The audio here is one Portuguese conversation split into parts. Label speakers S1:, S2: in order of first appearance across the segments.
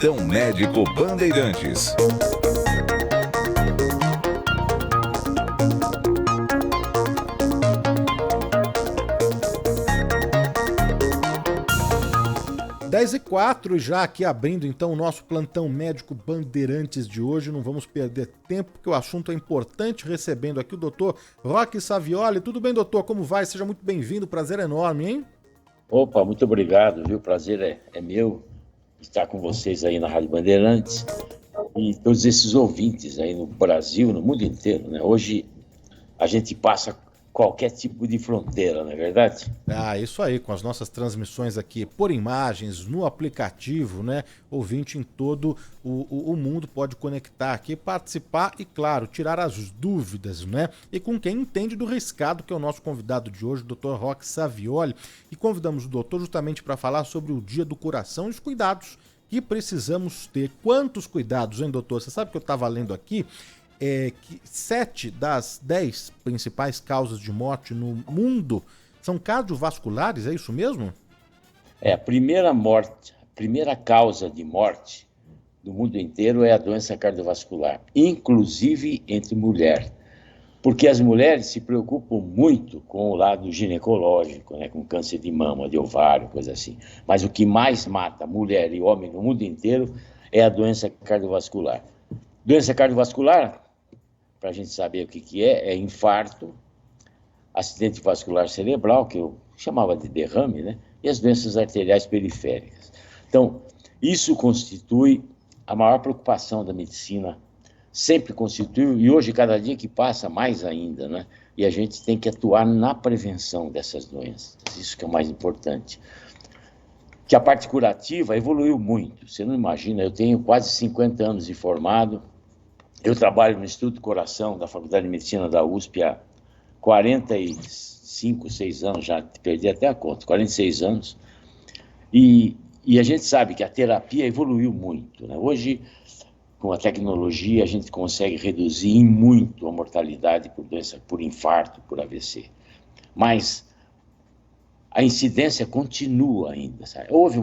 S1: Plantão Médico Bandeirantes.
S2: Dez e 4 já aqui abrindo então o nosso Plantão Médico Bandeirantes de hoje. Não vamos perder tempo porque o assunto é importante, recebendo aqui o doutor Roque Savioli. Tudo bem, doutor? Como vai? Seja muito bem-vindo, prazer enorme, hein?
S3: Opa, muito obrigado, viu? O prazer é meu estar com vocês aí na Rádio Bandeirantes e todos esses ouvintes aí no Brasil, no mundo inteiro, né? Hoje a gente passa qualquer tipo de fronteira, não é verdade?
S2: Isso aí, com as nossas transmissões aqui por imagens, no aplicativo, né? Ouvinte em todo o mundo pode conectar aqui, participar e, claro, tirar as dúvidas, né? E com quem entende do riscado, que é o nosso convidado de hoje, o Dr. Roque Savioli. E convidamos o doutor justamente para falar sobre o Dia do Coração e os cuidados que precisamos ter. Quantos cuidados, hein, doutor? Você sabe que eu estava lendo aqui que 7 das 10 principais causas de morte no mundo são cardiovasculares, é isso mesmo?
S3: A primeira causa de morte do mundo inteiro é a doença cardiovascular, inclusive entre mulheres, porque as mulheres se preocupam muito com o lado ginecológico, né, com câncer de mama, de ovário, coisa assim. Mas o que mais mata mulher e homem no mundo inteiro é a doença cardiovascular. Doença cardiovascular, para a gente saber o que é infarto, acidente vascular cerebral, que eu chamava de derrame, né? E as doenças arteriais periféricas. Então, isso constitui a maior preocupação da medicina, sempre constituiu, e hoje, cada dia que passa, mais ainda, né? E a gente tem que atuar na prevenção dessas doenças, isso que é o mais importante. Que a parte curativa evoluiu muito, você não imagina, eu tenho quase 50 anos de formado. Eu trabalho no Instituto do Coração da Faculdade de Medicina da USP há 45, 6 anos, já perdi até a conta, 46 anos. E a gente sabe que a terapia evoluiu muito, né? Hoje, com a tecnologia, a gente consegue reduzir em muito a mortalidade por doença, por infarto, por AVC. Mas a incidência continua ainda, sabe? Houve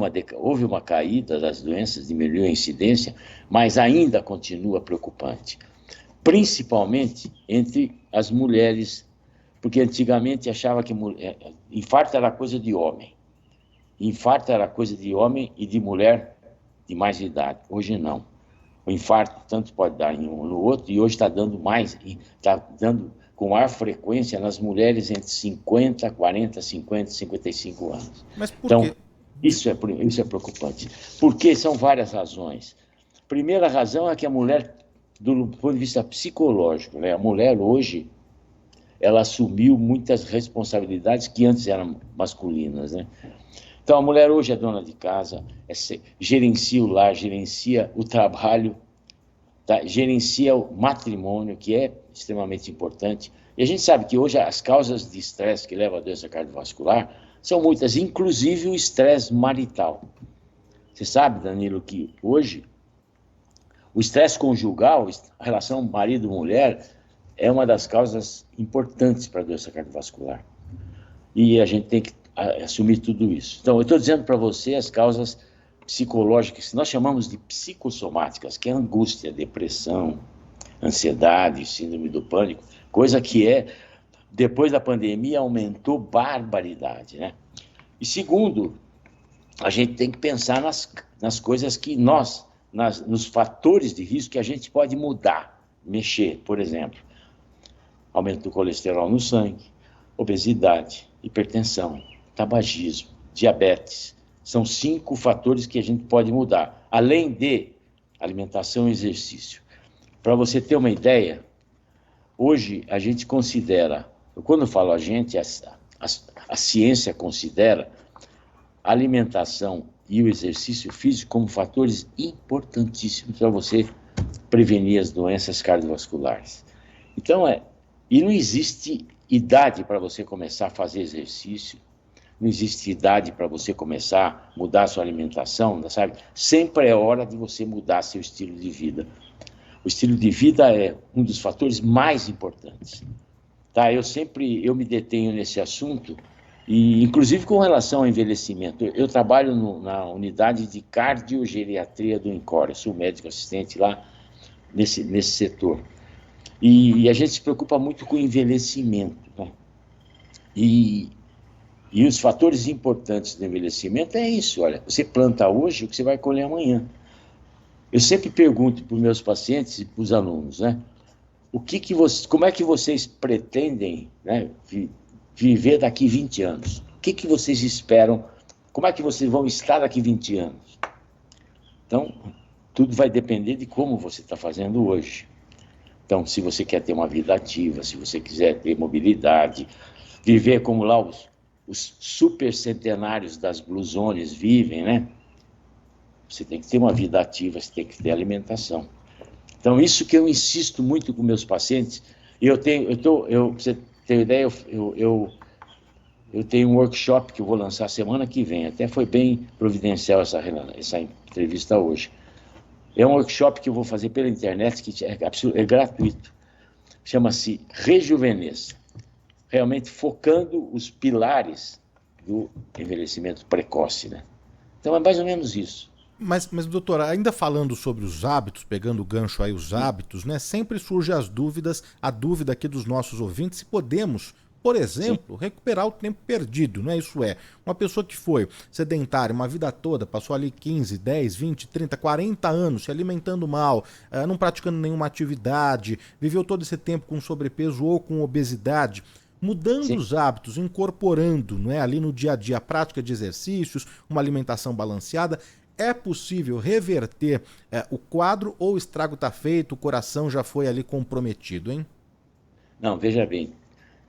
S3: uma caída das doenças, diminuiu a incidência, mas ainda continua preocupante, principalmente entre as mulheres, porque antigamente achava que infarto era coisa de homem, infarto era coisa de homem e de mulher de mais idade. Hoje não. O infarto tanto pode dar em um no outro, e hoje está dando mais, está dando com maior frequência nas mulheres entre 50, 40, 50, 55 anos.
S2: Mas por
S3: então,
S2: quê?
S3: Isso é preocupante. Porque são várias razões. Primeira razão é que a mulher, do ponto de vista psicológico, né, a mulher hoje, ela assumiu muitas responsabilidades que antes eram masculinas, né? Então, a mulher hoje é dona de casa, gerencia o lar, gerencia o trabalho, tá? Gerencia o matrimônio, que é extremamente importante. E a gente sabe que hoje as causas de estresse que levam à doença cardiovascular são muitas, inclusive o estresse marital. Você sabe, Danilo, que hoje o estresse conjugal, a relação marido-mulher, é uma das causas importantes para a doença cardiovascular. E a gente tem que assumir tudo isso. Então, eu estou dizendo para você as causas psicológicas, que nós chamamos de psicossomáticas, que é angústia, depressão, ansiedade, síndrome do pânico, coisa que depois da pandemia, aumentou barbaridade, né? E segundo, a gente tem que pensar nas coisas que nos fatores de risco que a gente pode mudar, mexer, por exemplo, aumento do colesterol no sangue, obesidade, hipertensão, tabagismo, diabetes. São 5 fatores que a gente pode mudar, além de alimentação e exercício. Para você ter uma ideia, hoje a gente considera, quando eu falo a gente, a ciência considera a alimentação e o exercício físico como fatores importantíssimos para você prevenir as doenças cardiovasculares. Então, e não existe idade para você começar a fazer exercício, não existe idade para você começar a mudar a sua alimentação, sabe? Sempre é hora de você mudar seu estilo de vida. O estilo de vida é um dos fatores mais importantes. Tá? Eu me detenho nesse assunto E, inclusive, com relação ao envelhecimento, eu trabalho na unidade de cardiogeriatria do INCOR, eu sou médico assistente lá nesse setor. E a gente se preocupa muito com o envelhecimento, né? E os fatores importantes do envelhecimento é isso, olha, você planta hoje o que você vai colher amanhã. Eu sempre pergunto para os meus pacientes e para os alunos, né? Como é que vocês pretendem, né, viver daqui 20 anos? O que vocês esperam? Como é que vocês vão estar daqui 20 anos? Então, tudo vai depender de como você está fazendo hoje. Então, se você quer ter uma vida ativa, se você quiser ter mobilidade, viver como lá os super centenários das Blue Zones vivem, né? Você tem que ter uma vida ativa, você tem que ter alimentação. Então, isso que eu insisto muito com meus pacientes, pra você ter ideia, eu tenho um workshop que eu vou lançar semana que vem, até foi bem providencial essa entrevista hoje. É um workshop que eu vou fazer pela internet, que é gratuito, chama-se Rejuvenesça, realmente focando os pilares do envelhecimento precoce, né? Então, é mais ou menos isso.
S2: Mas, doutor, ainda falando sobre os hábitos, pegando o gancho aí, os hábitos, né? Sempre surge a dúvida aqui dos nossos ouvintes, se podemos, por exemplo, recuperar o tempo perdido, né? Isso é, uma pessoa que foi sedentária uma vida toda, passou ali 15, 10, 20, 30, 40 anos se alimentando mal, não praticando nenhuma atividade, viveu todo esse tempo com sobrepeso ou com obesidade, mudando os hábitos, incorporando, não é, ali no dia a dia a prática de exercícios, uma alimentação balanceada, é possível reverter o quadro ou o estrago está feito, o coração já foi ali comprometido, hein?
S3: Não, veja bem,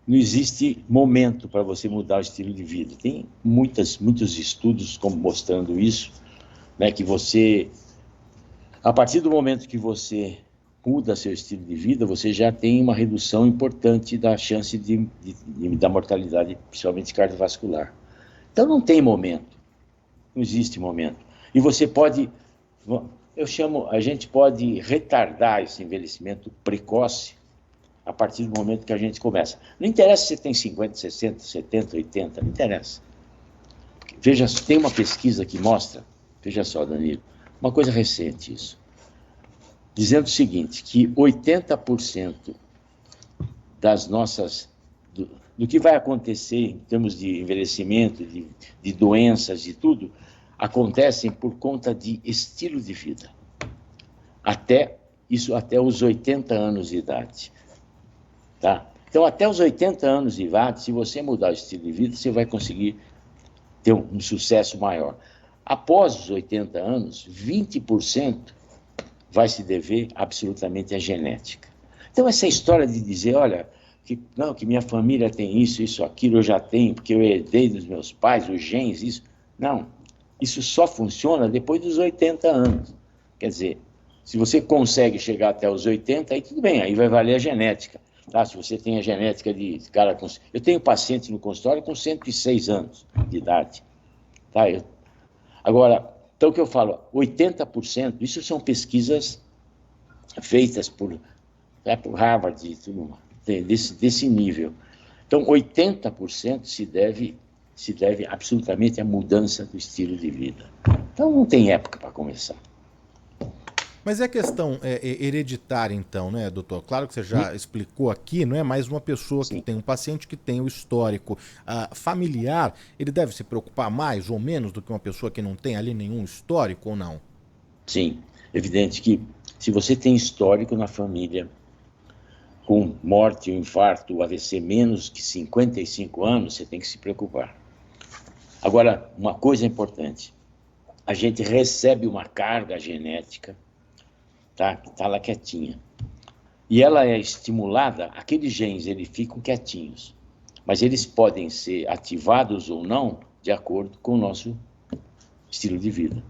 S3: não existe momento para você mudar o estilo de vida. Tem muitos estudos mostrando isso, né, que a partir do momento que você muda seu estilo de vida, você já tem uma redução importante da chance da mortalidade, principalmente cardiovascular. Então não tem momento, não existe momento. E você pode, a gente pode retardar esse envelhecimento precoce a partir do momento que a gente começa. Não interessa se você tem 50, 60, 70, 80, não interessa. Veja, tem uma pesquisa que mostra, veja só, Danilo, uma coisa recente isso, dizendo o seguinte, que 80% das nossas, do que vai acontecer em termos de envelhecimento, de doenças, de tudo, acontecem por conta de estilo de vida. Até os 80 anos de idade. Tá? Então, até os 80 anos de idade, se você mudar o estilo de vida, você vai conseguir ter um sucesso maior. Após os 80 anos, 20% vai se dever absolutamente à genética. Então, essa história de dizer, olha, que minha família tem isso, aquilo, eu já tenho, porque eu herdei dos meus pais, os genes, isso. Não, isso só funciona depois dos 80 anos. Quer dizer, se você consegue chegar até os 80, aí tudo bem, aí vai valer a genética. Tá? Se você tem a genética de cara com... Eu tenho paciente no consultório com 106 anos de idade. Tá? Agora, então o que eu falo, 80%, isso são pesquisas feitas por Harvard e tudo desse nível. Então, 80% se deve absolutamente à mudança do estilo de vida. Então, não tem época para começar.
S2: Mas é questão hereditária, então, né, doutor? Claro que você já explicou aqui, não é? Mas uma pessoa que tem um paciente que tem o histórico familiar, ele deve se preocupar mais ou menos do que uma pessoa que não tem ali nenhum histórico ou não?
S3: Sim, evidente que se você tem histórico na família, com morte, infarto, o AVC menos que 55 anos, você tem que se preocupar. Agora, uma coisa importante, a gente recebe uma carga genética, tá? Que está lá quietinha. E ela é estimulada, aqueles genes, eles ficam quietinhos, mas eles podem ser ativados ou não de acordo com o nosso estilo de vida.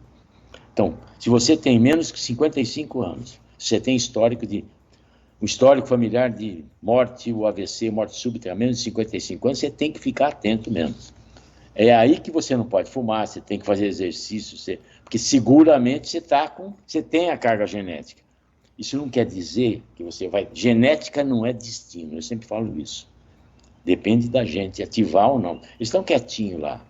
S3: Então, se você tem menos que 55 anos, você tem um histórico familiar de morte, o AVC, morte súbita, a menos de 55 anos, você tem que ficar atento mesmo. É aí que você não pode fumar, você tem que fazer exercício, porque seguramente você tem a carga genética. Isso não quer dizer que você vai... Genética não é destino, eu sempre falo isso. Depende da gente ativar ou não. Eles estão quietinhos lá.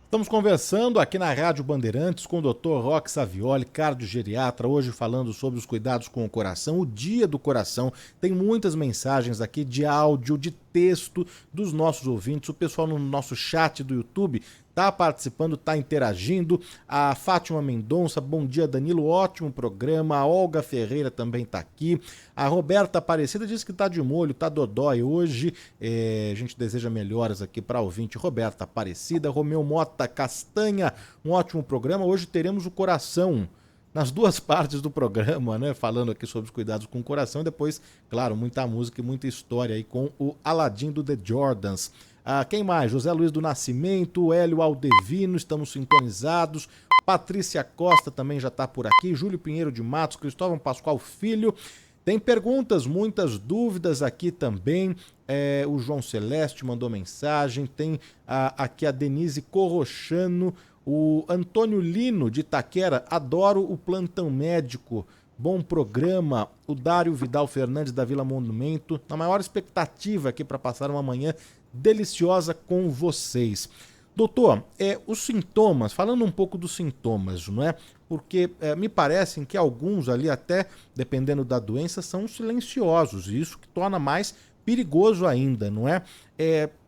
S2: Estamos conversando aqui na Rádio Bandeirantes com o Dr. Roque Savioli, cardiogeriatra, hoje falando sobre os cuidados com o coração, o Dia do Coração. Tem muitas mensagens aqui de áudio, de texto dos nossos ouvintes. O pessoal no nosso chat do YouTube está participando, está interagindo. A Fátima Mendonça, bom dia Danilo, ótimo programa. A Olga Ferreira também está aqui. A Roberta Aparecida diz que está de molho, está dodói hoje. A gente deseja melhoras aqui para a ouvinte Roberta Aparecida. Romeu Mota Castanha, um ótimo programa. Hoje teremos o coração nas duas partes do programa, né? Falando aqui sobre os cuidados com o coração e depois, claro, muita música e muita história aí com o Aladim do The Jordans. Quem mais? José Luiz do Nascimento, Hélio Aldevino, estamos sintonizados. Patrícia Costa também já está por aqui. Júlio Pinheiro de Matos, Cristóvão Pascoal Filho. Tem perguntas, muitas dúvidas aqui também. O João Celeste mandou mensagem. Tem aqui a Denise Corrochano. O Antônio Lino de Itaquera, adoro o plantão médico. Bom programa. O Dário Vidal Fernandes da Vila Monumento. Na maior expectativa aqui para passar uma manhã deliciosa com vocês. Doutor, os sintomas, falando um pouco dos sintomas, não é? Porque me parecem que alguns ali, até dependendo da doença, são silenciosos, e isso que torna mais perigoso ainda, não é?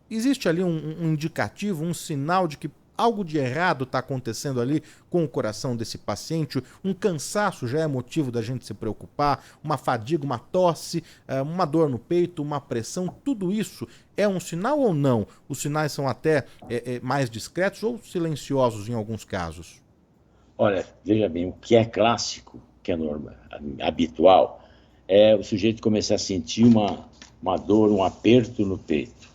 S2: Existe ali um indicativo, um sinal de que algo de errado está acontecendo ali com o coração desse paciente? Um cansaço já é motivo da gente se preocupar, uma fadiga, uma tosse, uma dor no peito, uma pressão, tudo isso é um sinal ou não? Os sinais são até mais discretos ou silenciosos em alguns casos?
S3: Olha, veja bem, o que é clássico, que é normal, habitual, é o sujeito começar a sentir uma dor, um aperto no peito.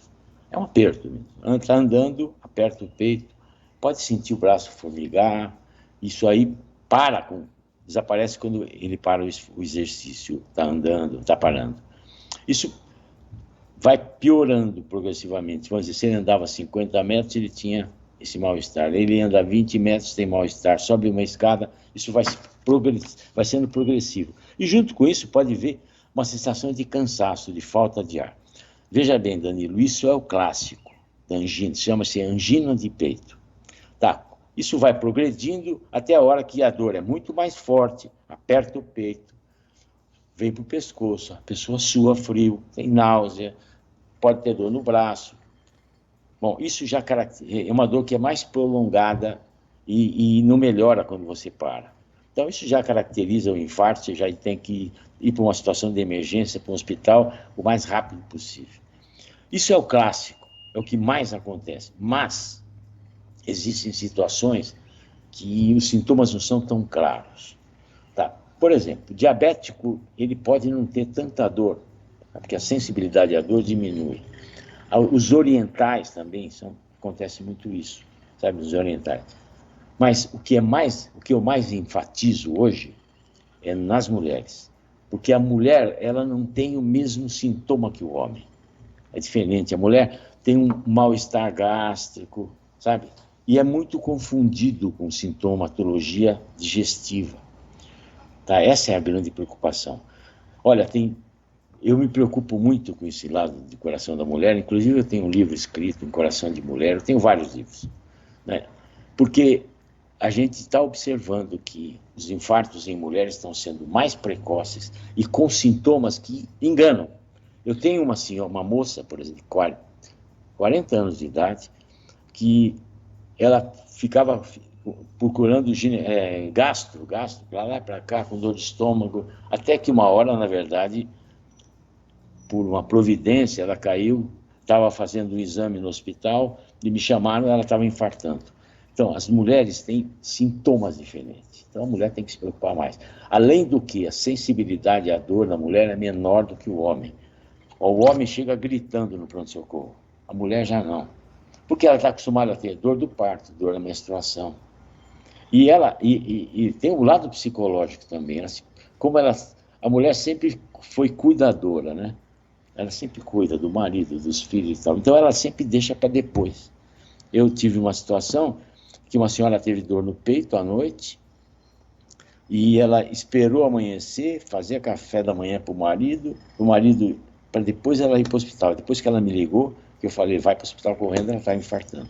S3: É um aperto mesmo. Está andando, aperta o peito, pode sentir o braço formigar, isso aí desaparece quando ele para o exercício, está andando, está parando. Isso vai piorando progressivamente. Vamos dizer, se ele andava 50 metros, ele tinha esse mal-estar. Ele anda 20 metros, tem mal-estar. Sobe uma escada, isso vai sendo progressivo. E junto com isso pode ver uma sensação de cansaço, de falta de ar. Veja bem, Danilo, isso é o clássico da angina, chama-se angina de peito. Tá, isso vai progredindo até a hora que a dor é muito mais forte, aperta o peito, vem para o pescoço, a pessoa sua frio, tem náusea, pode ter dor no braço. Bom, isso já é uma dor que é mais prolongada e não melhora quando você para. Então, isso já caracteriza o infarto, você já tem que ir para uma situação de emergência, para um hospital, o mais rápido possível. Isso é o clássico, é o que mais acontece, mas existem situações que os sintomas não são tão claros. Tá? Por exemplo, o diabético, ele pode não ter tanta dor, porque a sensibilidade à dor diminui. Os orientais também, acontece muito isso, sabe, os orientais. Mas o que eu mais enfatizo hoje é nas mulheres, porque a mulher, ela não tem o mesmo sintoma que o homem. É diferente, a mulher tem um mal-estar gástrico, sabe? E é muito confundido com sintomatologia digestiva. Tá? Essa é a grande preocupação. Olha, eu me preocupo muito com esse lado do coração da mulher, inclusive eu tenho um livro escrito, Um Coração de Mulher, eu tenho vários livros, né? Porque a gente está observando que os infartos em mulheres estão sendo mais precoces e com sintomas que enganam. Eu tenho uma moça, por exemplo, de 40 anos de idade, que ela ficava procurando gastro, para lá e para cá, com dor de estômago, até que uma hora, na verdade, por uma providência, ela caiu, estava fazendo um exame no hospital, e me chamaram, ela estava infartando. Então, as mulheres têm sintomas diferentes, então a mulher tem que se preocupar mais. Além do que, a sensibilidade à dor da mulher é menor do que o homem. O homem chega gritando no pronto-socorro, a mulher já não. Porque ela está acostumada a ter dor do parto, dor da menstruação. E tem um lado psicológico também. A mulher sempre foi cuidadora, né? Ela sempre cuida do marido, dos filhos e tal. Então ela sempre deixa para depois. Eu tive uma situação que uma senhora teve dor no peito à noite e ela esperou amanhecer, fazia café da manhã para o marido para depois ela ir para o hospital. Depois que ela me ligou, que eu falei, vai para o hospital correndo, ela está infartando.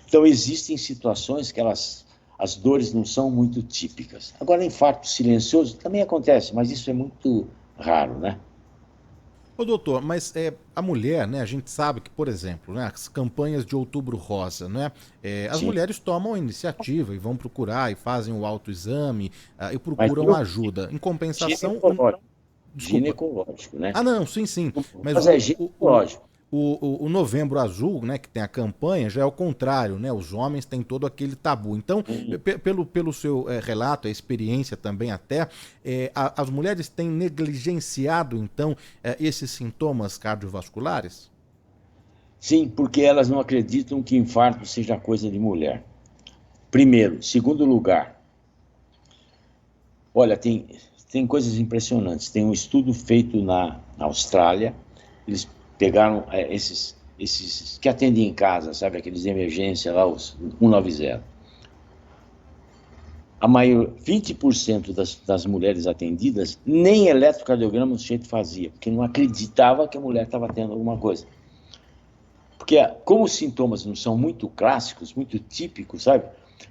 S3: Então, existem situações que as dores não são muito típicas. Agora, infarto silencioso também acontece, mas isso é muito raro, né?
S2: Ô doutor, mas a mulher, né, a gente sabe que, por exemplo, né, as campanhas de Outubro Rosa, né, as
S3: Sim.
S2: mulheres tomam a iniciativa e vão procurar e fazem o autoexame e
S3: Mas
S2: procuram ajuda. Em compensação,
S3: ginecológico,
S2: desculpa.
S3: ginecológico, né?
S2: Ah, não, sim, sim. Mas
S3: Mas é ginecológico.
S2: o Novembro Azul, né, que tem a campanha, já é o contrário, né? Os homens têm todo aquele tabu. Então, pelo seu relato, a experiência também até, as mulheres têm negligenciado, então, esses sintomas cardiovasculares?
S3: Sim, porque elas não acreditam que infarto seja coisa de mulher. Primeiro. Segundo lugar, olha, tem coisas impressionantes. Tem um estudo feito na Austrália, eles pegaram esses que atendem em casa, sabe, aqueles de emergência lá, os 190. A maior, 20% das mulheres atendidas, nem eletrocardiograma do jeito fazia, porque não acreditava que a mulher estava tendo alguma coisa. Porque como os sintomas não são muito clássicos, muito típicos, sabe,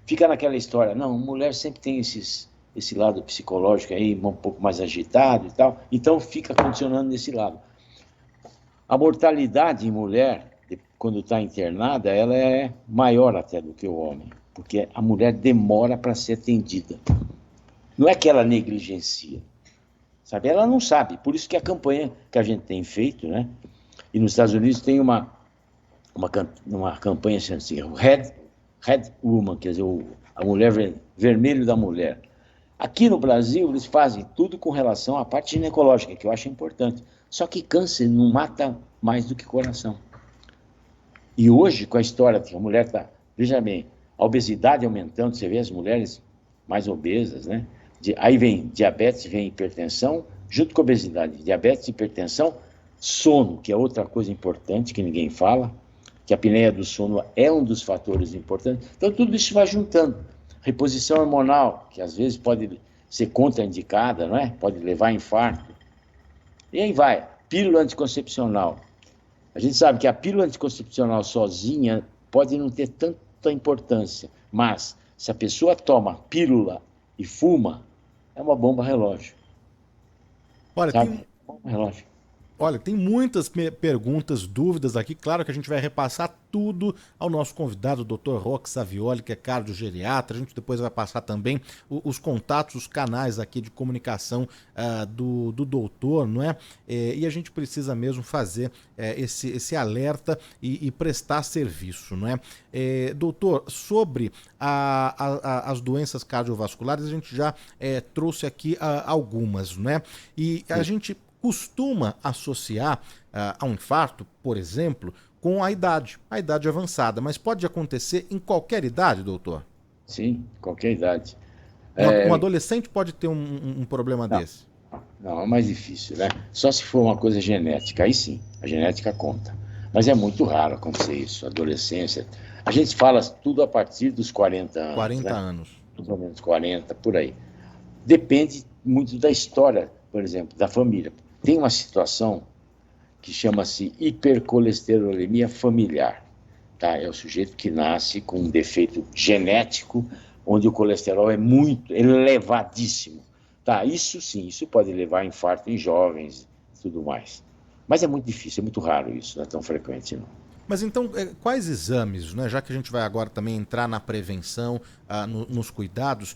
S3: fica naquela história, não, mulher sempre tem esse lado psicológico aí, um pouco mais agitado e tal, então fica condicionando nesse lado. A mortalidade em mulher, quando está internada, ela é maior até do que o homem, porque a mulher demora para ser atendida. Não é que ela negligencia, sabe? Ela não sabe. Por isso que a campanha que a gente tem feito, né? E nos Estados Unidos tem uma campanha assim, o Red Woman, quer dizer, a mulher vermelho da mulher. Aqui no Brasil, eles fazem tudo com relação à parte ginecológica, que eu acho importante. Só que câncer não mata mais do que coração. E hoje, com a história que a mulher está... Veja bem, a obesidade aumentando, você vê as mulheres mais obesas, né? Aí vem diabetes, vem hipertensão, junto com a obesidade, diabetes, hipertensão, sono, que é outra coisa importante que ninguém fala, que a apneia do sono é um dos fatores importantes. Então, tudo isso vai juntando. Reposição hormonal, que às vezes pode ser contraindicada, não é? Pode levar a infarto. E aí vai, pílula anticoncepcional. A gente sabe que a pílula anticoncepcional sozinha pode não ter tanta importância, mas se a pessoa toma pílula e fuma, é uma bomba relógio.
S2: Olha,
S3: sabe? Bomba relógio.
S2: Olha, tem muitas perguntas, dúvidas aqui. Claro que a gente vai repassar tudo ao nosso convidado, o Dr. Roque Savioli, que é cardiogeriatra. A gente depois vai passar também os contatos, os canais aqui de comunicação do doutor, não é? E a gente precisa mesmo fazer esse alerta e prestar serviço, não é? Doutor, sobre as doenças cardiovasculares, a gente já trouxe aqui algumas, não é? E a gente costuma associar a um infarto, por exemplo, com a idade avançada, mas pode acontecer em qualquer idade, doutor?
S3: Sim, qualquer idade.
S2: Um adolescente pode ter um problema desse?
S3: Não, é mais difícil, né? Só se for uma coisa genética, aí sim, a genética conta. Mas é muito raro acontecer isso, adolescência. A gente fala tudo a partir dos 40 anos.
S2: 40
S3: né?
S2: anos.
S3: Mais ou menos 40, por aí. Depende muito da história, por exemplo, da família. Tem uma situação que chama-se hipercolesterolemia familiar. Tá? É o sujeito que nasce com um defeito genético, onde o colesterol é muito elevadíssimo. Tá? Isso sim, isso pode levar a infarto em jovens e tudo mais. Mas é muito difícil, é muito raro isso, não é tão frequente não.
S2: Mas então, quais exames, né, já que a gente vai agora também entrar na prevenção, nos cuidados,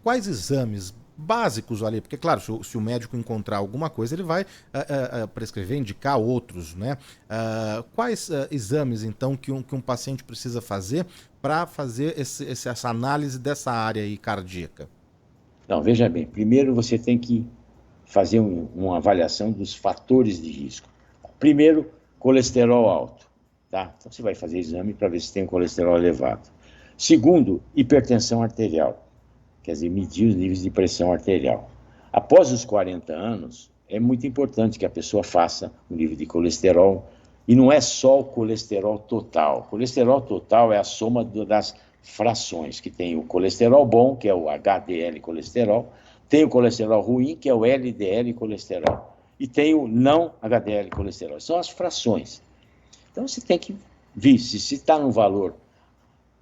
S2: quais exames básicos ali, porque claro, se o médico encontrar alguma coisa, ele vai prescrever, indicar outros, né? Quais exames, então, que um paciente precisa fazer para fazer essa análise dessa área aí cardíaca?
S3: Não, veja bem, primeiro você tem que fazer uma avaliação dos fatores de risco. Primeiro, colesterol alto, tá? Então você vai fazer exame para ver se tem colesterol elevado. Segundo, hipertensão arterial. Quer dizer, medir os níveis de pressão arterial. Após os 40 anos, é muito importante que a pessoa faça o nível de colesterol, e não é só o colesterol total. O colesterol total é a soma das frações, que tem o colesterol bom, que é o HDL colesterol, tem o colesterol ruim, que é o LDL colesterol. e tem o não HDL colesterol. São as frações. Então você tem que ver se está num valor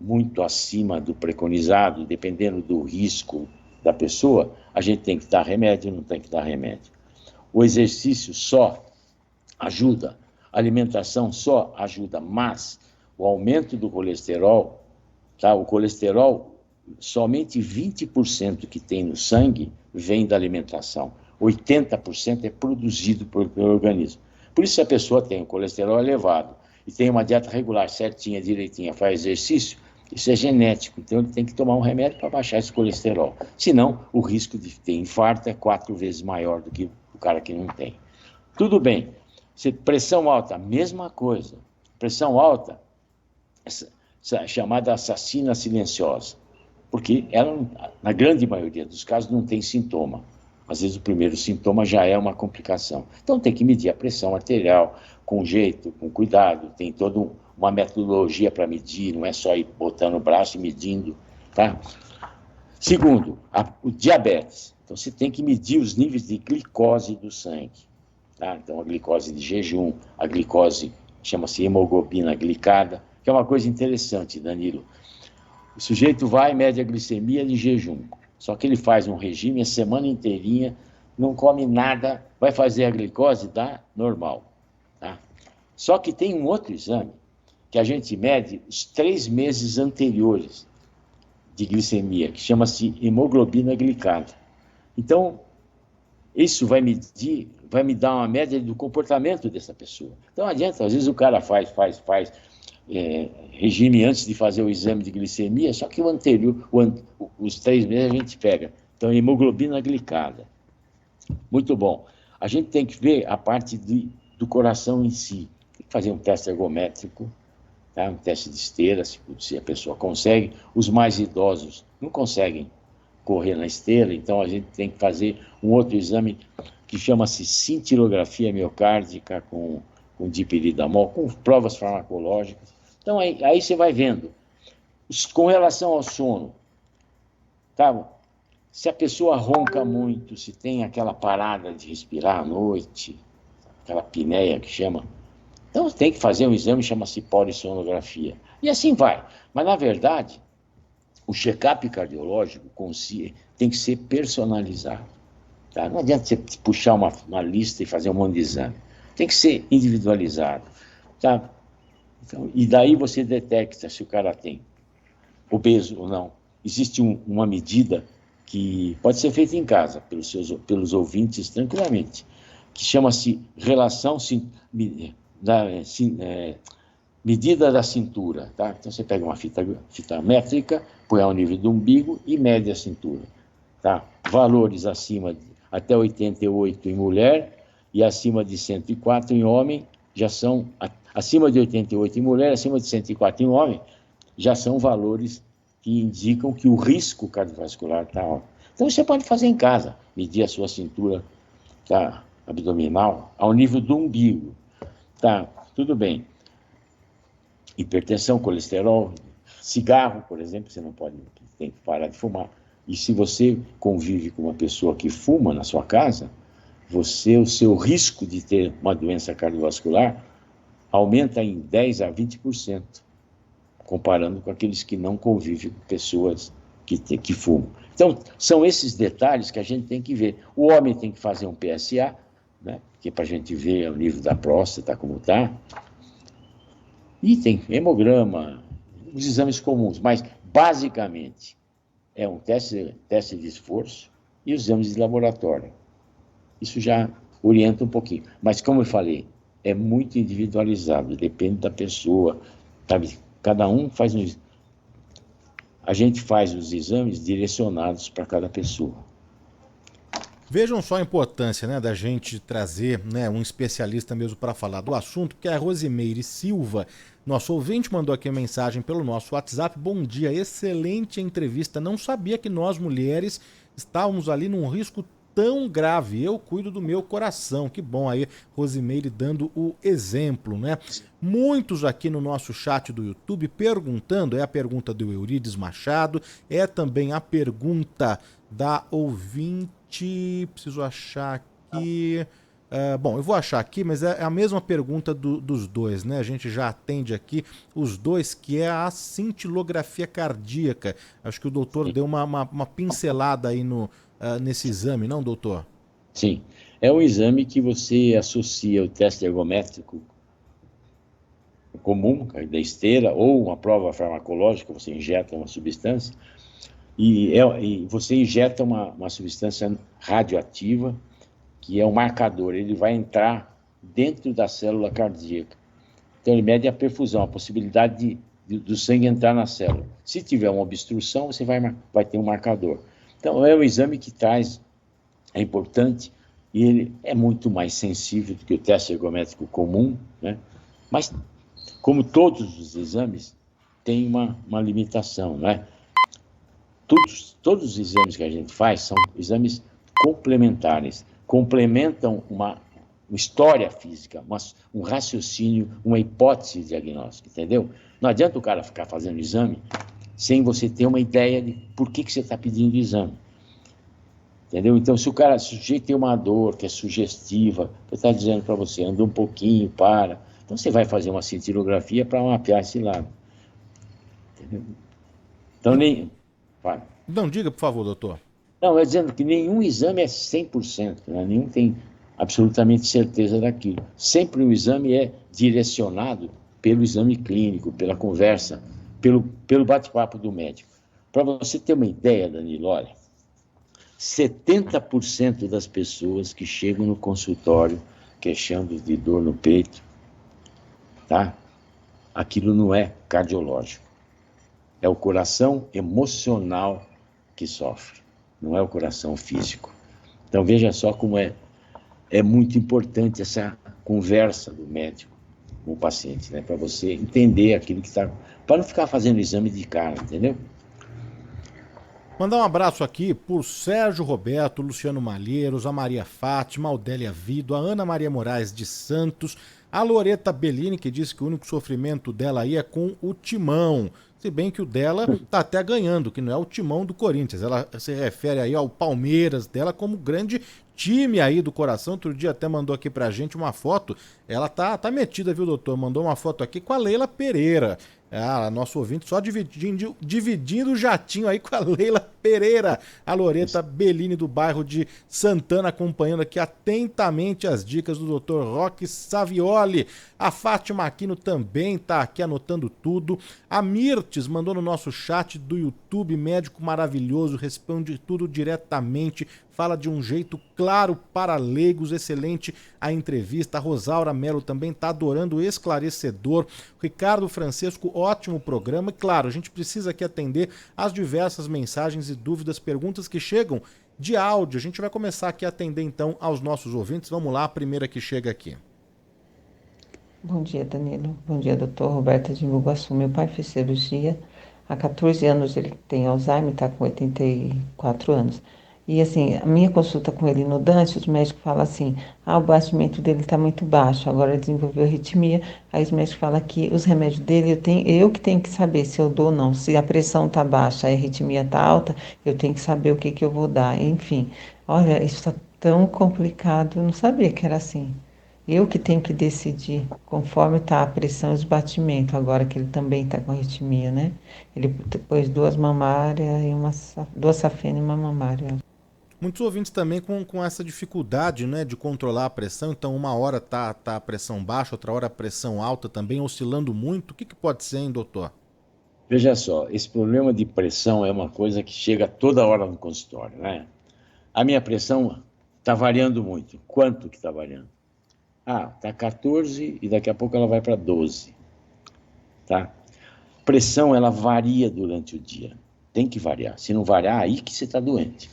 S3: muito acima do preconizado, dependendo do risco da pessoa, a gente tem que dar remédio, não tem que dar remédio. O exercício só ajuda, a alimentação só ajuda, mas o aumento do colesterol, tá? O colesterol, somente 20% que tem no sangue vem da alimentação. 80% é produzido pelo organismo. Por isso, se a pessoa tem o colesterol elevado e tem uma dieta regular, certinha, direitinha, faz exercício, isso é genético. Então, ele tem que tomar um remédio para baixar esse colesterol. Senão, o risco de ter infarto é 4 vezes maior do que o cara que não tem. Tudo bem. Pressão alta, mesma coisa. Pressão alta, essa chamada assassina silenciosa. Porque ela, na grande maioria dos casos, não tem sintoma. Às vezes o primeiro sintoma já é uma complicação. Então tem que medir a pressão arterial com jeito, com cuidado, tem toda uma metodologia para medir, não é só ir botando o braço e medindo, tá? Segundo, o diabetes. Então você tem que medir os níveis de glicose do sangue, tá? Então a glicose de jejum, a glicose chama-se hemoglobina glicada, que é uma coisa interessante, Danilo. O sujeito vai e mede a glicemia de jejum, só que ele faz um regime a semana inteirinha, não come nada, vai fazer a glicose, dá normal. Tá? Só que tem um outro exame que a gente mede os 3 meses anteriores de glicemia, que chama-se hemoglobina glicada. Então, isso vai me dar uma média do comportamento dessa pessoa. Então, não adianta, às vezes o cara faz regime antes de fazer o exame de glicemia, só que o anterior, os 3 meses a gente pega. Então, hemoglobina glicada. Muito bom. A gente tem que ver a parte do coração em si. Tem que fazer um teste ergométrico, tá? Um teste de esteira, se a pessoa consegue. Os mais idosos não conseguem correr na esteira, então a gente tem que fazer um outro exame que chama-se cintilografia miocárdica com dipyridamol, com provas farmacológicas. Então, aí você vai vendo. Com relação ao sono, tá? Se a pessoa ronca muito, se tem aquela parada de respirar à noite, aquela apneia que chama, então tem que fazer um exame, chama-se polissonografia. E assim vai. Mas, na verdade, o check-up cardiológico tem que ser personalizado. Tá? Não adianta você puxar uma lista e fazer um monte de exame. Tem que ser individualizado. Tá? Então, e daí você detecta se o cara tem obeso ou não. Existe uma medida que pode ser feita em casa, pelos ouvintes tranquilamente, que chama-se medida da cintura. Tá? Então você pega uma fita métrica, põe ao nível do umbigo e mede a cintura. Tá? Valores até 88 em mulher e acima de 104 em homem, já são, acima de 88 em mulher, acima de 104 em homem, já são valores que indicam que o risco cardiovascular está alto. Então você pode fazer em casa, medir a sua cintura, tá, abdominal ao nível do umbigo. Tá, tudo bem. Hipertensão, colesterol, cigarro, por exemplo, você não pode, tem que parar de fumar. E se você convive com uma pessoa que fuma na sua casa, o seu risco de ter uma doença cardiovascular aumenta em 10 a 20%, comparando com aqueles que não convivem com pessoas que fumam. Então, são esses detalhes que a gente tem que ver. O homem tem que fazer um PSA, né, que é para a gente ver o nível da próstata, como está. E tem hemograma, os exames comuns, mas basicamente é um teste de esforço e os exames de laboratório. Isso já orienta um pouquinho. Mas, como eu falei, é muito individualizado, depende da pessoa, sabe? Cada um faz a gente faz os exames direcionados para cada pessoa.
S2: Vejam só a importância, né, da gente trazer, né, um especialista mesmo para falar do assunto, porque a Rosimeire Silva, nosso ouvinte, mandou aqui uma mensagem pelo nosso WhatsApp. Bom dia, excelente entrevista. Não sabia que nós mulheres estávamos ali num risco tão grave. Eu cuido do meu coração. Que bom aí, Rosimeire dando o exemplo, né? Muitos aqui no nosso chat do YouTube perguntando, é a pergunta do Eurides Machado, é também a pergunta da ouvinte, preciso achar aqui, Bom, eu vou achar aqui, mas é a mesma pergunta dos dois, né? A gente já atende aqui os dois, que é a cintilografia cardíaca. Acho que o doutor deu uma pincelada aí nesse exame, não, doutor?
S3: Sim, é um exame que você associa o teste ergométrico comum, da esteira, ou uma prova farmacológica, você injeta uma substância, e você injeta uma substância radioativa, que é um marcador, ele vai entrar dentro da célula cardíaca. Então ele mede a perfusão, a possibilidade do sangue entrar na célula. Se tiver uma obstrução, você vai ter um marcador. Então é um exame que é importante, e ele é muito mais sensível do que o teste ergométrico comum, né? Mas, como todos os exames, tem uma limitação, né? Todos os exames que a gente faz são exames complementares, complementam uma história física, um raciocínio, uma hipótese diagnóstica, entendeu? Não adianta o cara ficar fazendo exame sem você ter uma ideia de por que você está pedindo o exame. Entendeu? Então, se o sujeito tem uma dor que é sugestiva, eu estou dizendo para você, anda um pouquinho, para. Então, você vai fazer uma cintilografia para mapear esse lado. Entendeu? Então, Vai.
S2: Não, diga, por favor, doutor.
S3: Não, é dizendo que nenhum exame é 100%, né? Nenhum tem absolutamente certeza daquilo. Sempre o exame é direcionado pelo exame clínico, pela conversa, pelo bate-papo do médico. Para você ter uma ideia, Danilo, olha, 70% das pessoas que chegam no consultório queixando de dor no peito, tá? Aquilo não é cardiológico. É o coração emocional que sofre, não é o coração físico. Então veja só como é muito importante essa conversa do médico com o paciente, né? Para você entender aquilo que está... Para não ficar fazendo exame de cara, entendeu?
S2: Mandar um abraço aqui por Sérgio Roberto, Luciano Malheiros, a Maria Fátima, a Odélia Vido, a Ana Maria Moraes de Santos, a Loreta Bellini, que disse que o único sofrimento dela aí é com o Timão. Se bem que o dela tá até ganhando, que não é o Timão do Corinthians. Ela se refere aí ao Palmeiras dela como grande time aí do coração. Outro dia até mandou aqui pra gente uma foto. Ela tá metida, viu, doutor? Mandou uma foto aqui com a Leila Pereira. Nosso ouvinte só dividindo o jatinho aí com a Leila Pereira, a Loreta Bellini do bairro de Santana, acompanhando aqui atentamente as dicas do Dr. Roque Savioli. A Fátima Aquino também tá aqui anotando tudo. A Mirtes mandou no nosso chat do YouTube, médico maravilhoso, responde tudo diretamente, fala de um jeito claro para leigos, excelente a entrevista. A Rosaura Melo também tá adorando, esclarecedor. Ricardo Francesco, ótimo programa. E claro, a gente precisa aqui atender as diversas mensagens e dúvidas, perguntas que chegam de áudio. A gente vai começar aqui a atender então aos nossos ouvintes. Vamos lá, a primeira que chega aqui.
S4: Bom dia, Danilo. Bom dia, doutor Roberta de Iguaçu. Meu pai fez cirurgia. Há 14 anos ele tem Alzheimer, está com 84 anos. E assim, a minha consulta com ele no Dante, os médicos falam assim, o batimento dele está muito baixo, agora ele desenvolveu arritmia. Aí os médicos falam que os remédios dele, eu que tenho que saber se eu dou ou não. Se a pressão está baixa, a arritmia está alta, eu tenho que saber o que eu vou dar. Enfim, olha, isso está tão complicado, eu não sabia que era assim. Eu que tenho que decidir conforme está a pressão e os batimentos, agora que ele também está com arritmia, né? Ele pôs 2 mamárias, e 2 safena e uma mamária.
S2: Muitos ouvintes também com essa dificuldade, né, de controlar a pressão. Então, uma hora tá a pressão baixa, outra hora a pressão alta também, oscilando muito. O que pode ser, hein, doutor?
S3: Veja só, esse problema de pressão é uma coisa que chega toda hora no consultório, né? A minha pressão está variando muito. Quanto que está variando? Está 14 e daqui a pouco ela vai para 12. Tá? Pressão, ela varia durante o dia. Tem que variar. Se não variar, aí que você está doente.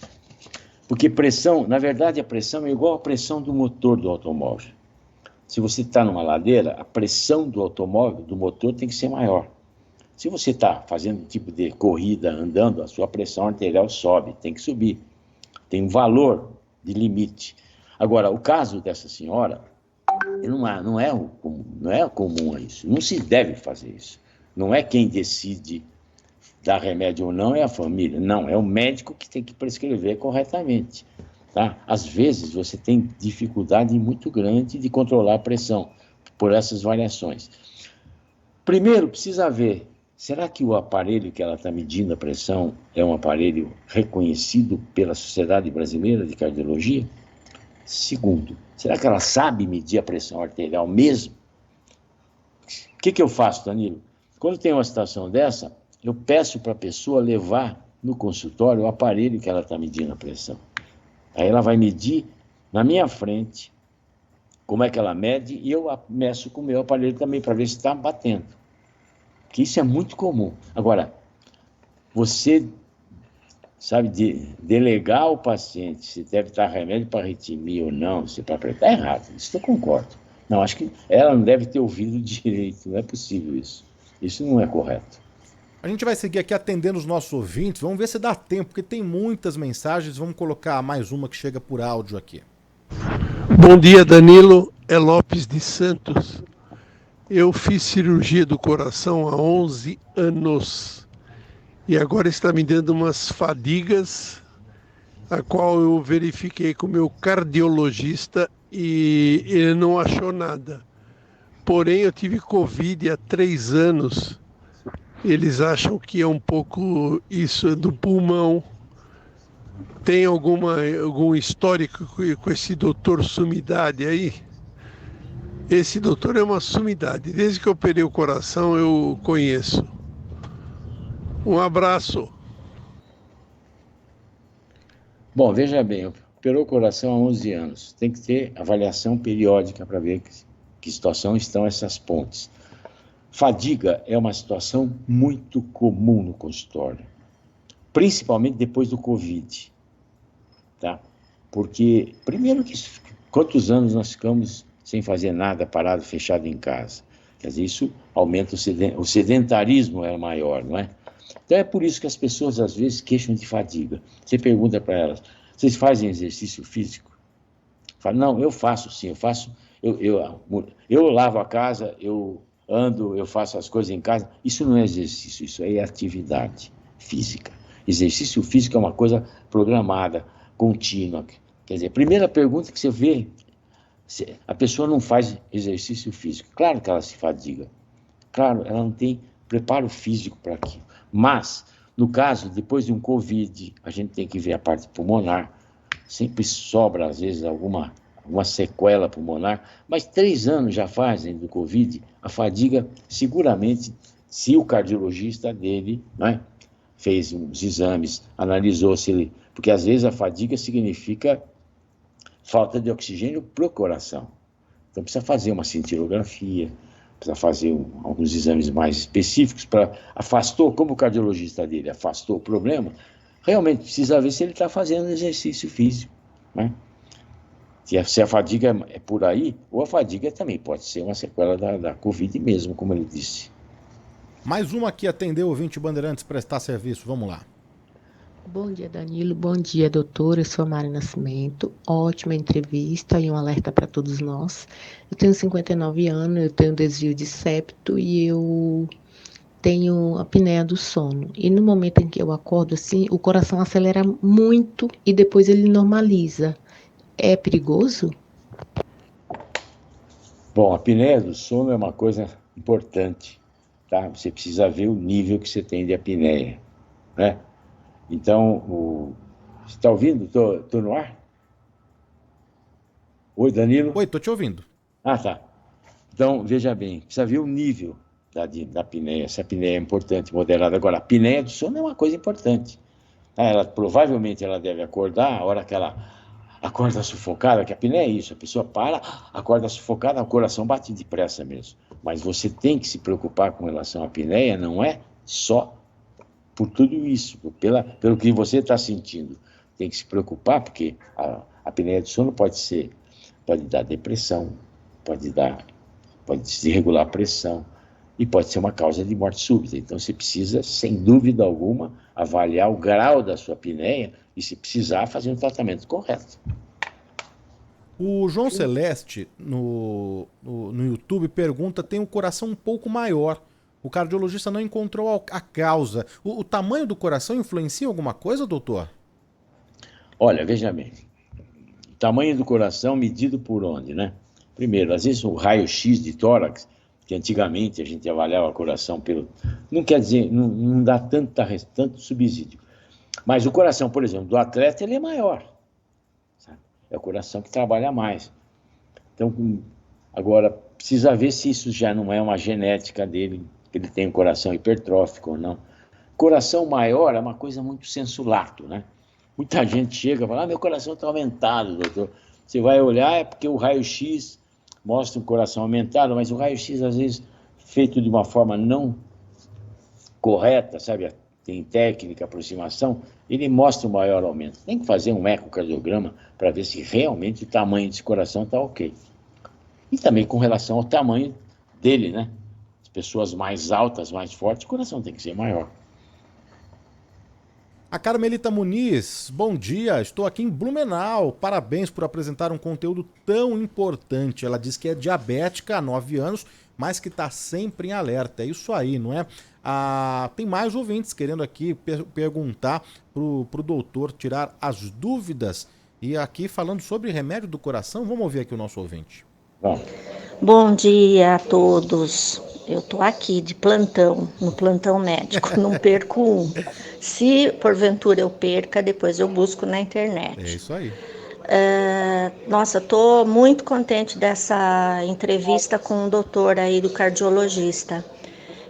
S3: Porque pressão, na verdade, a pressão é igual à pressão do motor do automóvel. Se você está numa ladeira, a pressão do automóvel, do motor, tem que ser maior. Se você está fazendo um tipo de corrida, andando, a sua pressão arterial sobe, tem que subir. Tem um valor de limite. Agora, o caso dessa senhora, não é comum isso. Não se deve fazer isso. Não é quem decide dar remédio ou não, é a família. Não, é o médico que tem que prescrever corretamente. tá? Às vezes você tem dificuldade muito grande de controlar a pressão por essas variações. Primeiro, precisa ver, será que o aparelho que ela está medindo a pressão é um aparelho reconhecido pela Sociedade Brasileira de Cardiologia? Segundo, será que ela sabe medir a pressão arterial mesmo? O que eu faço, Danilo? Quando tem uma situação dessa, eu peço para a pessoa levar no consultório o aparelho que ela está medindo a pressão. Aí ela vai medir na minha frente como é que ela mede e eu meço com o meu aparelho também para ver se está batendo. Que isso é muito comum. Agora, você sabe, delegar ao paciente se deve dar remédio para arritmia ou não, se para está errado. Isso eu concordo. Não, acho que ela não deve ter ouvido direito. Não é possível isso. Isso não é correto.
S2: A gente vai seguir aqui atendendo os nossos ouvintes. Vamos ver se dá tempo, porque tem muitas mensagens. Vamos colocar mais uma que chega por áudio aqui.
S5: Bom dia, Danilo. É Lopes de Santos. Eu fiz cirurgia do coração há 11 anos e agora está me dando umas fadigas, a qual eu verifiquei com o meu cardiologista e ele não achou nada. Porém, eu tive Covid há 3 anos. Eles acham que é um pouco isso do pulmão. Tem algum histórico com esse doutor Sumidade aí? Esse doutor é uma sumidade. Desde que eu operei o coração, eu conheço. Um abraço.
S3: Bom, veja bem, operou o coração há 11 anos. Tem que ter avaliação periódica para ver que situação estão essas pontes. Fadiga é uma situação muito comum no consultório, principalmente depois do Covid, tá? Porque, primeiro, quantos anos nós ficamos sem fazer nada, parado, fechado em casa? Quer dizer, isso aumenta o sedentarismo é maior, não é? Então é por isso que as pessoas às vezes queixam de fadiga. Você pergunta para elas, vocês fazem exercício físico? Fala, não, eu faço sim, eu faço, eu lavo a casa, eu ando, eu faço as coisas em casa. Isso não é exercício, isso aí é atividade física. Exercício físico é uma coisa programada, contínua. Quer dizer, a primeira pergunta que você vê, a pessoa não faz exercício físico. Claro que ela se fadiga. Claro, ela não tem preparo físico para aquilo. Mas, no caso, depois de um Covid, a gente tem que ver a parte pulmonar. Sempre sobra, às vezes, alguma sequela pulmonar. Mas 3 anos já fazem do Covid, a fadiga, seguramente, se o cardiologista dele, né, fez uns exames, analisou se ele... Porque, às vezes, a fadiga significa falta de oxigênio para o coração. Então precisa fazer uma cintilografia, precisa fazer alguns exames mais específicos para afastou, como o cardiologista dele afastou o problema, realmente precisa ver se ele está fazendo exercício físico, né? Se a fadiga é por aí, ou a fadiga também pode ser uma sequela da Covid mesmo, como ele disse.
S2: Mais uma aqui, atender o ouvinte Bandeirantes, prestar serviço. Vamos lá.
S6: Bom dia, Danilo. Bom dia, doutora. Eu sou a Mari Nascimento. Ótima entrevista e um alerta para todos nós. Eu tenho 59 anos, eu tenho desvio de septo e eu tenho a apneia do sono. E no momento em que eu acordo assim, o coração acelera muito e depois ele normaliza. É perigoso?
S3: Bom, a apneia do sono é uma coisa importante, tá? Você precisa ver o nível que você tem de apneia, né? Então, você está ouvindo? Estou no ar? Oi, Danilo?
S2: Oi, tô te ouvindo.
S3: Ah, tá. Então, veja bem, precisa ver o nível da apneia, se a apneia é importante, moderada. Agora, a apneia do sono é uma coisa importante. Provavelmente ela deve acordar, a hora que ela acorda sufocada, que a apneia é isso, a pessoa para, acorda sufocada, o coração bate depressa mesmo. Mas você tem que se preocupar com relação à apneia, não é só por tudo isso, pelo que você está sentindo. Tem que se preocupar, porque a apneia do sono pode dar depressão, pode desregular a pressão e pode ser uma causa de morte súbita. Então você precisa, sem dúvida alguma, avaliar o grau da sua apneia e, se precisar, fazer um tratamento correto.
S2: O João Celeste, no YouTube, pergunta, tem um coração um pouco maior. O cardiologista não encontrou a causa. O tamanho do coração influencia em alguma coisa, doutor?
S3: Olha, veja bem. tamanho do coração medido por onde, né? Primeiro, às vezes o raio-x de tórax, que antigamente a gente avaliava o coração pelo... Não quer dizer, não dá tanto subsídio. Mas o coração, por exemplo, do atleta, ele é maior. Sabe? É o coração que trabalha mais. Então, agora, precisa ver se isso já não é uma genética dele, que ele tem um coração hipertrófico ou não. Coração maior é uma coisa muito sensu lato, né? Muita gente chega e fala, meu coração está aumentado, doutor. Você vai olhar, é porque o raio-x mostra um coração aumentado, mas o raio-x, às vezes, feito de uma forma não correta, sabe? Tem técnica, aproximação, ele mostra um maior aumento. Tem que fazer um ecocardiograma para ver se realmente o tamanho desse coração está ok. E também com relação ao tamanho dele, né? As pessoas mais altas, mais fortes, o coração tem que ser maior.
S2: A Carmelita Muniz, bom dia, estou aqui em Blumenau, parabéns por apresentar um conteúdo tão importante. Ela diz que é diabética há 9 anos, mas que está sempre em alerta, é isso aí, não é? Tem mais ouvintes querendo aqui perguntar pro doutor tirar as dúvidas, e aqui falando sobre remédio do coração, vamos ouvir aqui o nosso ouvinte.
S7: Bom dia a todos. Eu tô aqui de plantão, no plantão médico, não perco um. Se porventura eu perca, depois eu busco na internet.
S2: É isso aí.
S7: Nossa, tô muito contente dessa entrevista com o doutor aí, do cardiologista.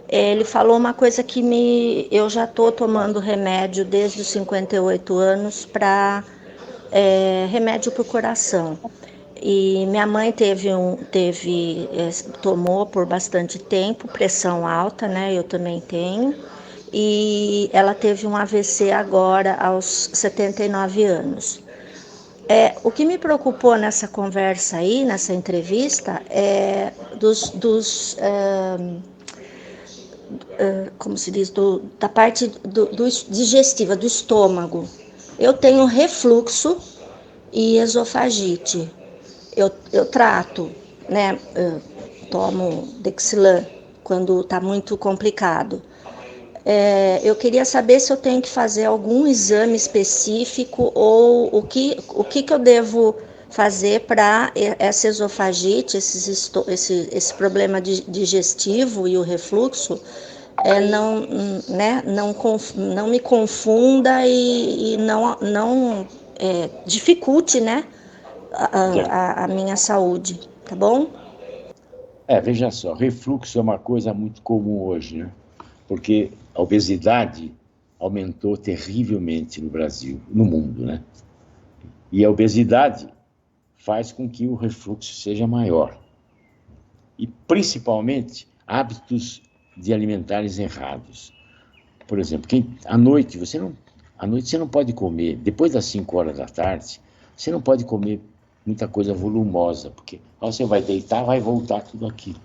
S7: Ele falou uma coisa que eu já tô tomando remédio desde os 58 anos para remédio para o coração. E minha mãe tomou por bastante tempo, pressão alta, né? Eu também tenho. E ela teve um AVC agora aos 79 anos. O que me preocupou nessa conversa aí, nessa entrevista, é como se diz, da parte digestiva, do estômago. Eu tenho refluxo e esofagite. Eu trato, né? Eu tomo Dexilan quando está muito complicado. Eu queria saber se eu tenho que fazer algum exame específico ou o que eu devo fazer para essa esofagite, esse problema digestivo e o refluxo não me confunda e não dificulte, né? A minha saúde, tá bom?
S3: Veja só, refluxo é uma coisa muito comum hoje, né? Porque a obesidade aumentou terrivelmente no Brasil, no mundo, né? E a obesidade faz com que o refluxo seja maior. E, principalmente, hábitos de alimentares errados. Por exemplo, à noite você não pode comer, depois das 5 horas da tarde, você não pode comer muita coisa volumosa, porque você vai deitar, vai voltar tudo aquilo.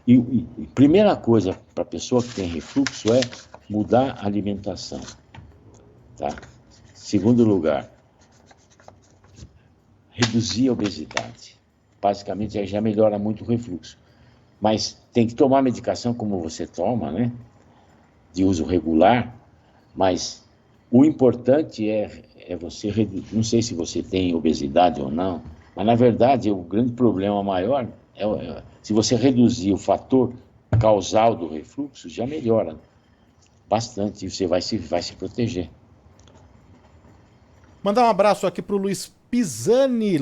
S3: E primeira coisa para a pessoa que tem refluxo é mudar a alimentação. Tá? Segundo lugar, reduzir a obesidade. Basicamente, aí já melhora muito o refluxo. Mas tem que tomar medicação como você toma, né? De uso regular, mas o importante é você reduzir. Não sei se você tem obesidade ou não, mas na verdade o grande problema maior se você reduzir o fator causal do refluxo, já melhora bastante e você vai se proteger.
S2: Mandar um abraço aqui pro Luiz Pisani,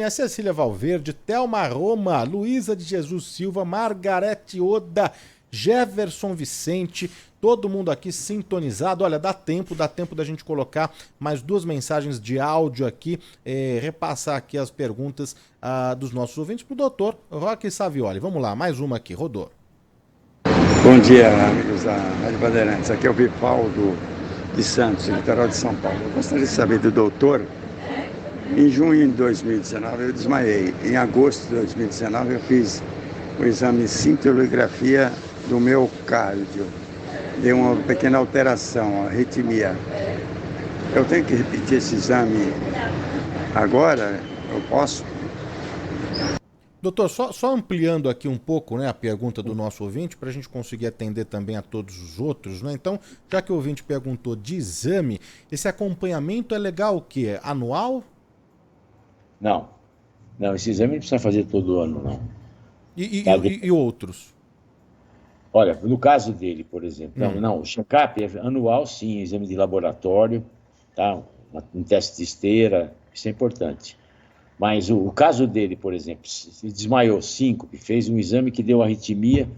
S2: a Cecília Valverde, Thelma Roma, Luísa de Jesus Silva, Margarete Oda, Jefferson Vicente, todo mundo aqui sintonizado. Olha, dá tempo da gente colocar mais 2 mensagens de áudio aqui, repassar aqui as perguntas dos nossos ouvintes pro doutor Roque Savioli. Vamos lá, mais uma aqui, rodou.
S8: Bom dia, amigos da Rádio Bandeirantes. Aqui é o Vipaldo de Santos, litoral de São Paulo. Eu gostaria de saber do doutor. Em junho de 2019 eu desmaiei. Em agosto de 2019 eu fiz o exame de cintilografia do miocárdio. Deu uma pequena alteração, arritmia. Eu tenho que repetir esse exame agora? Eu posso?
S2: Doutor, só ampliando aqui um pouco, né, a pergunta do nosso ouvinte, para a gente conseguir atender também a todos os outros, né? Então, já que o ouvinte perguntou de exame, esse acompanhamento é legal o quê? Anual?
S3: Não, esse exame não precisa fazer todo ano, não.
S2: E outros?
S3: Olha, no caso dele, por exemplo, o check-up é anual, sim, exame de laboratório, tá? Um teste de esteira, isso é importante. Mas o caso dele, por exemplo, se desmaiou, síncope, fez um exame que deu arritmia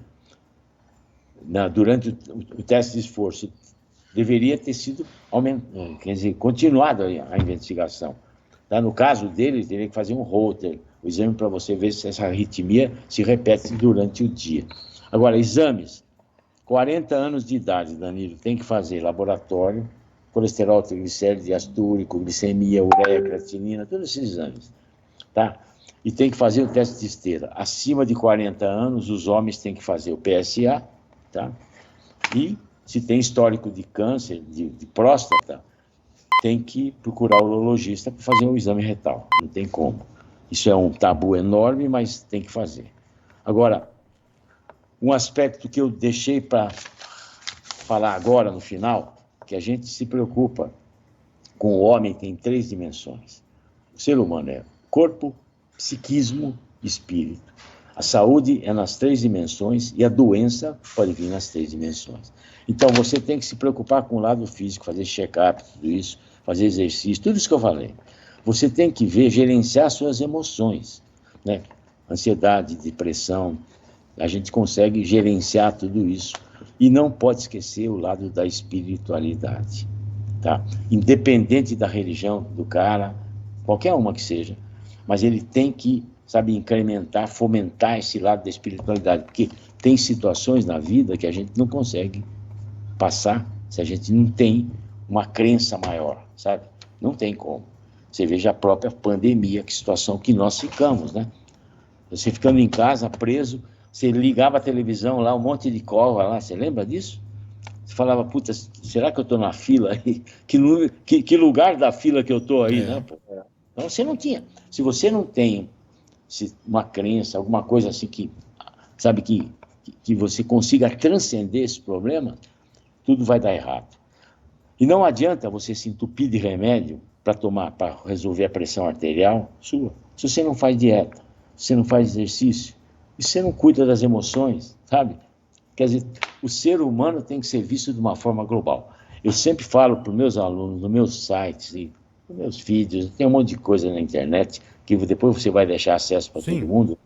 S3: durante o teste de esforço, deveria ter sido continuado a investigação. Tá? No caso dele, teria que fazer um Holter, o exame para você ver se essa arritmia se repete durante o dia. Agora, exames, 40 anos de idade, Danilo, tem que fazer laboratório, colesterol, triglicérides, ácido úrico, glicemia, ureia, creatinina, todos esses exames, tá? E tem que fazer o teste de esteira. Acima de 40 anos, os homens têm que fazer o PSA, tá? E se tem histórico de câncer, de próstata, tem que procurar o urologista para fazer um exame retal, não tem como. Isso é um tabu enorme, mas tem que fazer. Agora, um aspecto que eu deixei para falar agora no final, que a gente se preocupa com o homem, tem 3 dimensões. O ser humano é corpo, psiquismo e espírito. A saúde é nas 3 dimensões e a doença pode vir nas 3 dimensões. Então você tem que se preocupar com o lado físico, fazer check-up, tudo isso, fazer exercício, tudo isso que eu falei. Você tem que gerenciar suas emoções, né? Ansiedade, depressão, a gente consegue gerenciar tudo isso. E não pode esquecer o lado da espiritualidade, tá? Independente da religião do cara, qualquer uma que seja, mas ele tem que, incrementar, fomentar esse lado da espiritualidade, porque tem situações na vida que a gente não consegue passar se a gente não tem uma crença maior, sabe? Não tem como. Você veja a própria pandemia, que situação que nós ficamos, né? Você ficando em casa, preso, você ligava a televisão lá, um monte de cova lá, você lembra disso? Você falava, puta, será que eu estou na fila aí? Que lugar da fila que eu estou aí, né? Então você não tinha. Se você não tem uma crença, alguma coisa assim que, que você consiga transcender esse problema, tudo vai dar errado. E não adianta você se entupir de remédio para resolver a pressão arterial sua, se você não faz dieta, se você não faz exercício, e você não cuida das emoções, sabe? Quer dizer, o ser humano tem que ser visto de uma forma global. Eu sempre falo para os meus alunos, nos meus sites, e nos meus vídeos, tem um monte de coisa na internet, que depois você vai deixar acesso para todo mundo.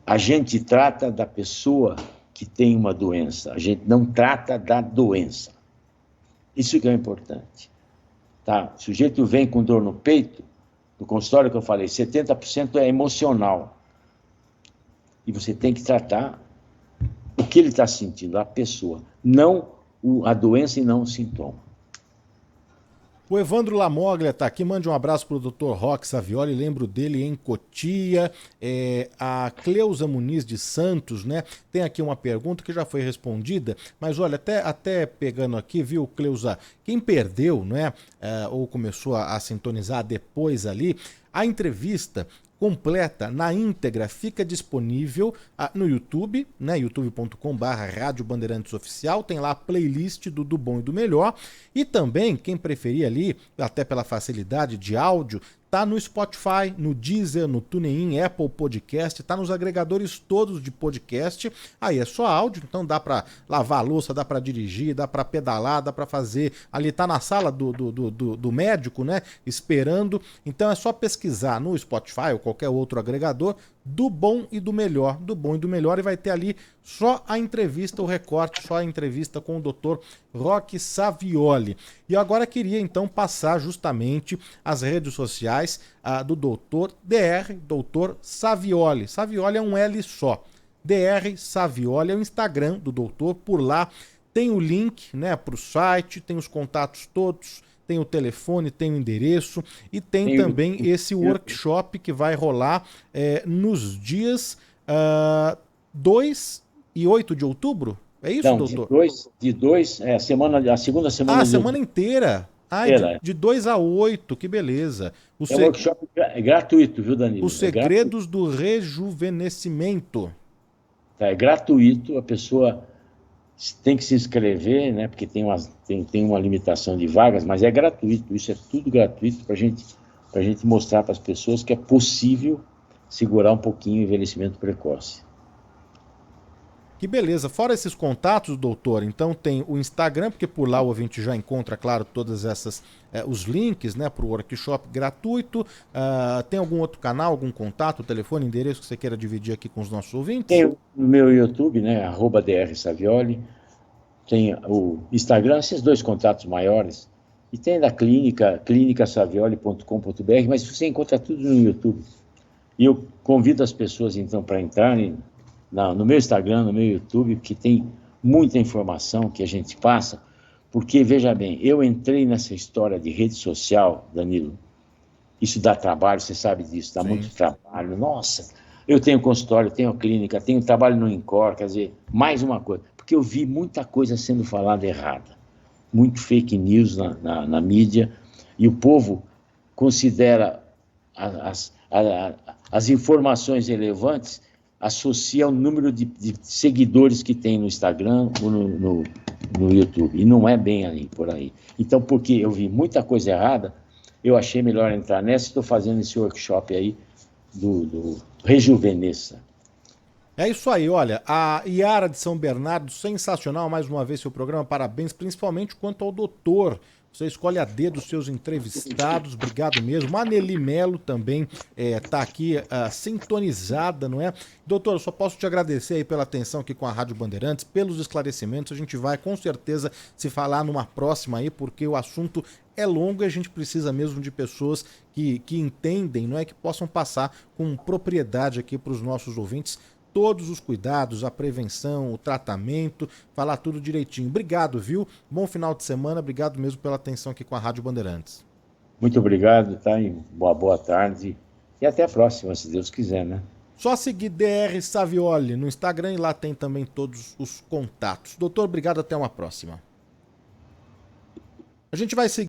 S3: A gente trata da pessoa que tem uma doença, a gente não trata da doença. Isso que é importante. Tá? O sujeito vem com dor no peito, no consultório que eu falei, 70% é emocional. E você tem que tratar o que ele está sentindo, a pessoa, não a doença e não o sintoma.
S2: O Evandro Lamoglia está aqui, mande um abraço para o Dr. Roque Savioli, lembro dele em Cotia. A Cleusa Muniz de Santos, né? Tem aqui uma pergunta que já foi respondida, mas olha, até pegando aqui, viu, Cleusa, quem perdeu, né, ou começou a sintonizar depois ali, a entrevista completa, na íntegra, fica disponível no YouTube, né, youtube.com/Rádio Bandeirantes Oficial, tem lá a playlist do Bom e do Melhor, e também, quem preferir ali, até pela facilidade de áudio, tá no Spotify, no Deezer, no TuneIn, Apple Podcast, tá nos agregadores todos de podcast, aí é só áudio, então dá pra lavar a louça, dá pra dirigir, dá pra pedalar, dá pra fazer, ali tá na sala do médico, né, esperando, então é só pesquisar no Spotify ou qualquer outro agregador, do Bom e do Melhor, e vai ter ali só a entrevista, o recorte, só a entrevista com o Dr. Roque Savioli. E eu agora queria então passar justamente as redes sociais do Dr. Savioli. Savioli é um L só. Dr. Savioli é o Instagram do doutor, por lá tem o link, né, para o site, tem os contatos todos, tem o telefone, tem o endereço e tem também esse workshop que vai rolar nos dias 2 e 8 de outubro. É isso, doutor?
S3: A segunda semana.
S2: A semana inteira. De 2 a 8, que beleza.
S3: Um workshop gratuito, viu, Danilo?
S2: Os segredos do rejuvenescimento.
S3: É gratuito, a pessoa tem que se inscrever, né? Porque tem uma limitação de vagas, mas é gratuito, isso é tudo gratuito para a gente para a gente mostrar para as pessoas que é possível segurar um pouquinho o envelhecimento precoce.
S2: Que beleza. Fora esses contatos, doutor, então tem o Instagram, porque por lá o ouvinte já encontra, claro, todas essas, os links, né, para o workshop gratuito. Tem algum outro canal, algum contato, telefone, endereço que você queira dividir aqui com os nossos ouvintes?
S3: Tem o meu YouTube, né, @drsavioli, tem o Instagram, esses dois contatos maiores, e tem da clínica, clinicasavioli.com.br, mas você encontra tudo no YouTube. E eu convido as pessoas, então, para entrarem no meu Instagram, no meu YouTube, que tem muita informação que a gente passa, porque, veja bem, eu entrei nessa história de rede social, Danilo, isso dá trabalho, você sabe disso, dá muito trabalho, nossa, eu tenho consultório, tenho clínica, tenho trabalho no INCOR, quer dizer, mais uma coisa, porque eu vi muita coisa sendo falada errada, muito fake news na mídia, e o povo considera as informações relevantes, associa ao número de seguidores que tem no Instagram ou no YouTube. E não é bem ali, por aí. Então, porque eu vi muita coisa errada, eu achei melhor entrar nessa e estou fazendo esse workshop aí do Rejuvenesça.
S2: É isso aí, olha, a Yara de São Bernardo, sensacional, mais uma vez seu programa, parabéns, principalmente quanto ao doutor. Você escolhe a dedo os seus entrevistados, obrigado mesmo. A Nelly Melo também está aqui sintonizada, não é? Doutor, eu só posso te agradecer aí pela atenção aqui com a Rádio Bandeirantes, pelos esclarecimentos. A gente vai com certeza se falar numa próxima aí, porque o assunto é longo e a gente precisa mesmo de pessoas que entendem, não é? Que possam passar com propriedade aqui para os nossos ouvintes todos os cuidados, a prevenção, o tratamento, falar tudo direitinho. Obrigado, viu? Bom final de semana, obrigado mesmo pela atenção aqui com a Rádio Bandeirantes.
S3: Muito obrigado, tá? E boa tarde e até a próxima, se Deus quiser, né?
S2: Só seguir DR Savioli no Instagram e lá tem também todos os contatos. Doutor, obrigado, até uma próxima. A gente vai seguir